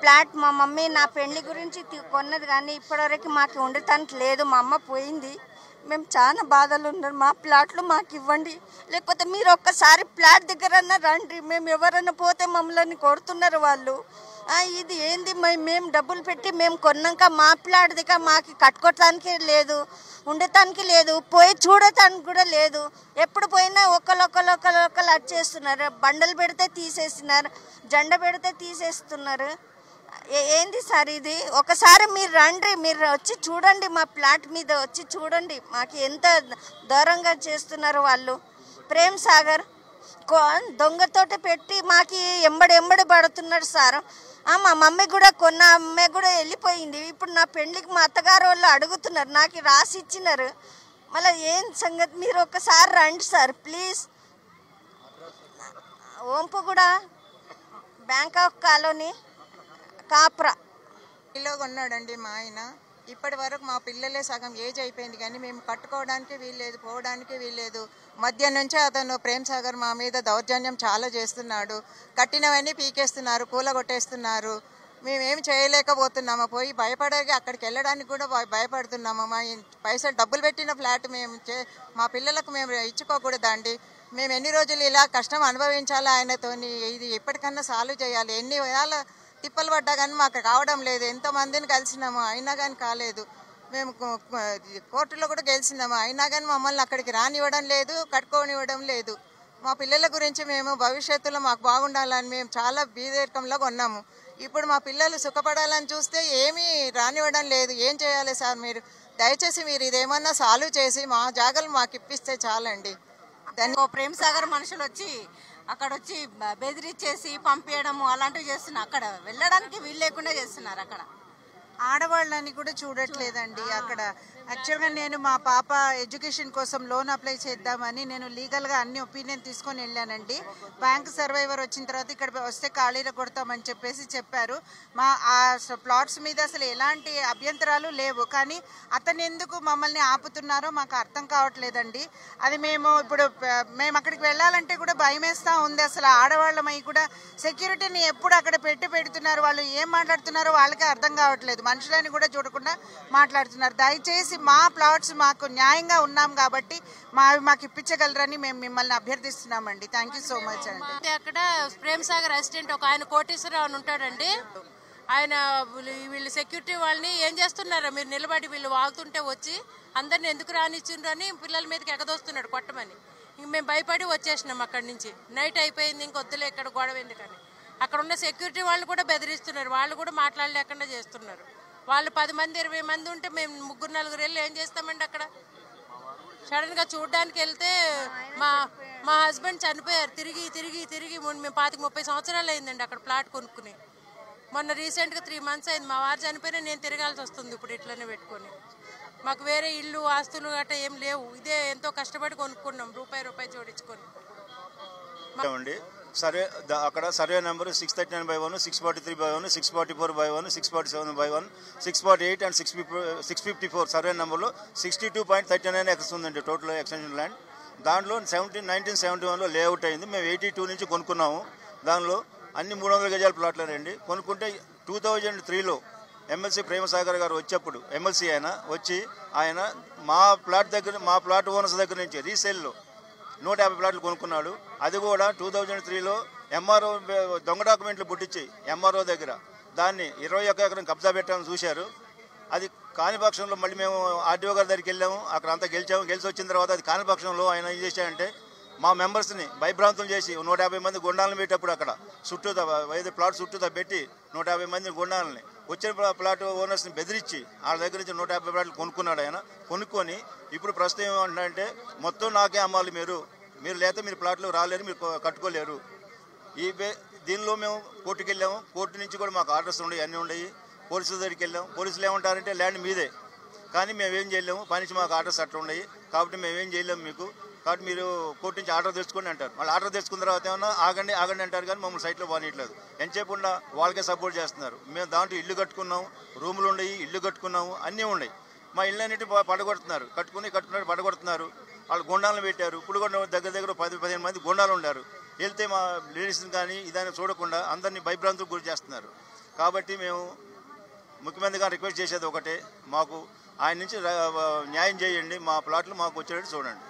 Plot మా mummy నా పెళ్లి గురించి కొన్నది, కానీ ఇప్పటివరకు మాకు ఉండటానికి లేదు. మా అమ్మ పోయింది. మేము చాలా బాధలు ఉన్నాం. మా ప్లాట్లు మాకు ఇవ్వండి, లేకపోతే మీరు ఒక్కసారి ప్లాట్ దగ్గరన్నా రండి. మేము ఎవరన్నా పోతే మమ్మల్ని కొడుతున్నారు వాళ్ళు. ఇది ఏంది, మేము డబ్బులు పెట్టి మేము కొన్నాక మా ప్లాట్ దగ్గర మాకు కట్టుకోవటానికి లేదు, ఉండటానికి లేదు, పోయి చూడటానికి కూడా లేదు. ఎప్పుడు పోయినా ఒకళ్ళు వచ్చేస్తున్నారు. బండలు పెడితే తీసేస్తున్నారు, జెండ పెడితే తీసేస్తున్నారు. ఏంది సార్ ఇది? ఒకసారి మీరు రండి, మీరు వచ్చి చూడండి, మా ప్లాట్ మీద వచ్చి చూడండి. మాకు ఎంత దూరంగా చేస్తున్నారు వాళ్ళు. ప్రేమ్ సాగర్ దొంగతోట పెట్టి మాకు ఎంబడి పడుతున్నాడు సార్. మా మమ్మీ కూడా కొన్న అమ్మాయి కూడా వెళ్ళిపోయింది. ఇప్పుడు నా పెళ్ళికి మా అత్తగారు వాళ్ళు అడుగుతున్నారు, నాకు రాసి ఇచ్చినారు. మళ్ళీ ఏం సంగతి, మీరు ఒకసారి రండి సార్ ప్లీజ్. ఓంపుగూడ బ్యాంకాక్ కాలనీ కాప్రా ఇల్లు కొన్నాడండి మా ఆయన. ఇప్పటి వరకు మా పిల్లలే సగం ఏజ్ అయిపోయింది, కానీ మేము కట్టుకోవడానికి వీల్లేదు, పోవడానికి వీల్లేదు. మధ్య నుంచే అతను ప్రేమ్ సాగర్ మా మీద దౌర్జన్యం చాలా చేస్తున్నాడు. కట్టినవన్నీ పీకేస్తున్నారు, కూలగొట్టేస్తున్నారు. మేమేం చేయలేకపోతున్నాము. పోయి భయపడగా అక్కడికి వెళ్ళడానికి కూడా భయపడుతున్నాము. మా పైసలు డబ్బులు పెట్టిన ఫ్లాట్ మా పిల్లలకు మేము ఇచ్చుకోకూడదండి. మేము ఎన్ని రోజులు ఇలా కష్టం అనుభవించాలి ఆయనతోని. ఇది ఎప్పటికన్నా సాల్వ్ చేయాలి. ఎన్ని వేళ తిప్పలు పడ్డా కానీ మాకు కావడం లేదు. ఎంతోమందిని కలిసినాము, అయినా కానీ కాలేదు. మేము కోర్టులో కూడా గెలిచినాము, అయినా కానీ మమ్మల్ని అక్కడికి రానివ్వడం లేదు, కట్టుకోనివ్వడం లేదు. మా పిల్లల గురించి మేము భవిష్యత్తులో మాకు బాగుండాలని మేము చాలా బీదరికంలో ఉన్నాము. ఇప్పుడు మా పిల్లలు సుఖపడాలని చూస్తే ఏమీ రానివ్వడం లేదు. ఏం చేయాలి సార్? మీరు దయచేసి మీరు ఇదేమన్నా సాల్వ్ చేసి మా జాగాలు మాకు ఇప్పిస్తే చాలండి. దాన్ని ప్రేమ్ సాగర్ మనుషులు వచ్చి అక్కడ వచ్చి బెదిరించేసి పంపించడము అలాంటివి చేస్తున్నారు. అక్కడ వెళ్ళడానికి వీలు లేకుండా చేస్తున్నారు. అక్కడ ఆడవాళ్ళని కూడా చూడట్లేదండి. అక్కడ యాక్చువల్గా నేను మా పాప ఎడ్యుకేషన్ కోసం లోన్ అప్లై చేద్దామని నేను లీగల్గా అన్ని ఒపీనియన్ తీసుకొని వెళ్ళానండి. బ్యాంక్ సర్వైవర్ వచ్చిన తర్వాత ఇక్కడ వస్తే ఖాళీలో కొడతామని చెప్పారు. మా ఆ ప్లాట్స్ మీద అసలు ఎలాంటి అభ్యంతరాలు లేవు, కానీ అతను ఎందుకు మమ్మల్ని ఆపుతున్నారో మాకు అర్థం కావట్లేదండి. అది మేము అక్కడికి వెళ్ళాలంటే కూడా భయం వేస్తూ ఉంది. అసలు ఆడవాళ్ళమై కూడా సెక్యూరిటీని ఎప్పుడు అక్కడ పెడుతున్నారు. వాళ్ళు ఏం మాట్లాడుతున్నారో వాళ్ళకే అర్థం కావట్లేదు. మనుషులని కూడా చూడకుండా మాట్లాడుతున్నారు. దయచేసి మా ప్లాట్స్ మాకు న్యాయంగా ఉన్నాం కాబట్టి మాకు ఇప్పించగలరని మేము మిమ్మల్ని అభ్యర్థిస్తున్నామండి. థ్యాంక్ యూ సో మచ్ అండి. అక్కడ ప్రేమ్ సాగర్ అసిస్టెంట్ ఒక ఆయన కోటేశ్వరరావు అని ఉంటాడండి. ఆయన వీళ్ళు సెక్యూరిటీ వాళ్ళని ఏం చేస్తున్నారో మీరు నిలబడి వీళ్ళు వాగుతుంటే వచ్చి అందరిని ఎందుకు రానిచ్చిండ్రు అని పిల్లల మీదకి ఎగదోస్తున్నాడు కొట్టమని. ఇంక మేము భయపడి వచ్చేసినాం అక్కడి నుంచి. నైట్ అయిపోయింది, ఇంకొద్దులే ఇక్కడ గొడవ ఎందుకని. అక్కడ ఉన్న సెక్యూరిటీ వాళ్ళు కూడా బెదిరిస్తున్నారు, వాళ్ళు కూడా మాట్లాడలేకుండా చేస్తున్నారు. వాళ్ళు 10 మంది 20 మంది ఉంటే మేము 3-4 వెళ్ళి ఏం చేస్తామండి? అక్కడ సడన్గా చూడడానికి వెళ్తే మా హస్బెండ్ చనిపోయారు. తిరిగి మేము 25-30 సంవత్సరాలు అయిందండి అక్కడ ప్లాట్ కొనుక్కుని. మొన్న రీసెంట్గా 3 months అయింది. మా వారు చనిపోయినా నేను తిరగాల్సి వస్తుంది ఇప్పుడు ఇట్లనే పెట్టుకొని. మాకు వేరే ఇల్లు ఆస్తులు గట్రా ఏం లేవు. ఇదే ఎంతో కష్టపడి కొనుక్కున్నాం, రూపాయి జోడించుకొని. సర్వే అక్కడ సర్వే నెంబర్ 639/1, 643/1, 644/1, 647/1, 648 అండ్ 654 సర్వే నెంబర్లో 62.39 ఎకర్స్ ఉందండి టోటల్ ఎక్స్టెన్షన్ ల్యాండ్. దాంట్లో 1971లో లేఅవుట్ అయింది. మేము 82 నుంచి కొనుక్కున్నాము. దానిలో అన్ని 300 గజాల ప్లాట్లేనండి. కొనుక్కుంటే 2003లో ఎమ్మెల్సీ ప్రేమసాగర్ గారు వచ్చేప్పుడు ఎమ్మెల్సీ ఆయన మా ప్లాట్ ఓనర్స్ దగ్గర నుంచి రీసేల్లో 150 ప్లాట్లు కొనుక్కున్నాడు. అది కూడా 2003లో ఎంఆర్ఓ దొంగ డాక్యుమెంట్లు పుట్టించి ఎంఆర్ఓ దగ్గర దాన్ని 21 ఎకరం కబ్జా పెట్టామని చూశారు. అది కాని పక్షంలో మళ్ళీ మేము ఆర్డీఓ గారి దగ్గరికి వెళ్ళాము. అక్కడ అంతా గెలిచి వచ్చిన తర్వాత అది కాని పక్షంలో ఆయన ఏం చేశాడంటే మా మెంబర్స్ని భయభ్రాంతులు చేసి 150 మంది గుండాలను పెట్టేప్పుడు అక్కడ ప్లాట్ చుట్టూతా పెట్టి 150 మంది గుండాలని వచ్చిన ప్లాట్ ఓనర్స్ని బెదిరించి వాళ్ళ దగ్గర నుంచి 150 ప్లాట్లు కొనుక్కున్నాడు. ఆయన కొనుక్కొని ఇప్పుడు ప్రస్తుతం ఏమంటున్నాడంటే మొత్తం నాకే అమ్మాలి, మీరు లేకపోతే మీరు ప్లాట్లు రాలేరు, మీరు కట్టుకోలేరు. దీనిలో మేము కోర్టుకు వెళ్ళాము. కోర్టు నుంచి కూడా మాకు ఆర్డర్స్ ఉన్నాయి, అన్నీ ఉన్నాయి. పోలీసుల దగ్గరికి వెళ్ళాము. పోలీసులు ఏమంటారంటే ల్యాండ్ మీదే, కానీ మేమేం చేయలేము, పని మాకు ఆర్డర్స్ అట్లా ఉన్నాయి కాబట్టి మేమేం చేయలేము మీకు, కాబట్టి మీరు కోర్టు నుంచి ఆర్డర్ తెచ్చుకోండి అంటారు. వాళ్ళు ఆర్డర్ తెచ్చుకున్న తర్వాత ఏమన్నా ఆగండి అంటారు, కానీ మమ్మల్ని సైట్లో బానియట్లేదు. ఎంతసేపు ఉన్నా వాళ్ళకే సపోర్ట్ చేస్తున్నారు. మేము దాంట్లో ఇల్లు కట్టుకున్నాము, రూములు ఉన్నాయి, ఇల్లు కట్టుకున్నాము, అన్నీ ఉన్నాయి. మా ఇల్లు అన్నిటి పడగొడుతున్నారు, కట్టుకున్నట్టు పడగొడుతున్నారు. వాళ్ళు గుండాలను పెట్టారు. ఇప్పుడు కూడా దగ్గర 10-15 మంది గుండాలు ఉన్నారు. వెళ్తే మా లేడీస్ని కానీ ఇదాన్ని చూడకుండా అందరినీ భయభ్రాంతులకు గురి చేస్తున్నారు. కాబట్టి మేము ముఖ్యమంత్రిగా రిక్వెస్ట్ చేసేది ఒకటే, మాకు ఆయన నుంచి న్యాయం చేయండి, మా ప్లాట్లు మాకు వచ్చేటట్టు చూడండి.